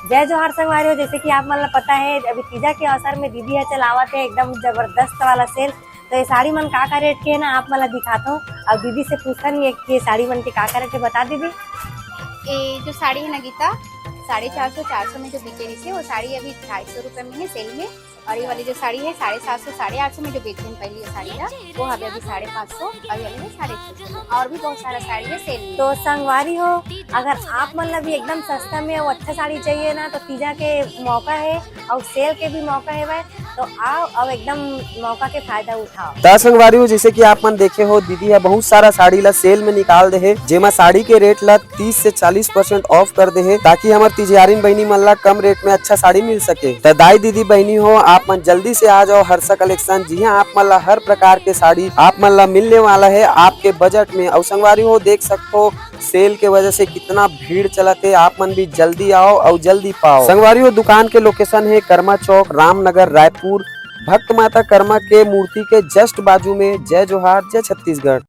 जय जोहार संगवारी हो। जैसे कि आप मतलब पता है अभी तीजा के अवसर में दीदी है चलावत है एकदम जबरदस्त वाला सेल। तो ये साड़ी मन का रेट के है ना, आप मतलब दिखाता हूँ और दीदी से पूछता नहीं है कि ये साड़ी मन के का रेट है, बता दीदी। ये जो साड़ी है ना गीता, 450 में जो बिके रही है वो साड़ी अभी 250 रुपए में है सेल में। और ये वाली जो साड़ी है 750 850 में जो बेचे हैं पहले ये साड़ी है वो अभी 550 और ये वाली है 650। और भी बहुत सारा साड़ी है सेल में। तो संगवारी हो, अगर आप मतलब एकदम सस्ता में और अच्छा साड़ी चाहिए ना तो तीजा के मौका है और सेल के भी मौका है भाई। तो आओ अब एकदम मौका के फायदा उठाओ। संगवारी हो, जैसे कि आप मन देखे हो दीदी है बहुत सारा साड़ी ला सेल में निकाल दे है, जेमा साड़ी के रेट ला 30 से 40% ऑफ कर दे है, ताकि हमारे तिजयारिन बहनी मन ला कम रेट में अच्छा साड़ी मिल सके। तो दाई दीदी बहनी हो, आप मन जल्दी से आ जाओ हर्षा कलेक्शन। जी हाँ, आप मन ला हर प्रकार के साड़ी आप मन ला मिलने वाला है आपके बजट में। और संगवारी हो देख सकते हो सेल के वजह से कितना भीड़ चलते, आप मन भी जल्दी आओ और जल्दी पाओ। संगवारी हो दुकान के लोकेशन है कर्मा चौक, रामनगर, रायपुर। भक्त माता कर्मा के मूर्ति के जस्ट बाजू में। जय जोहार, जय छत्तीसगढ़।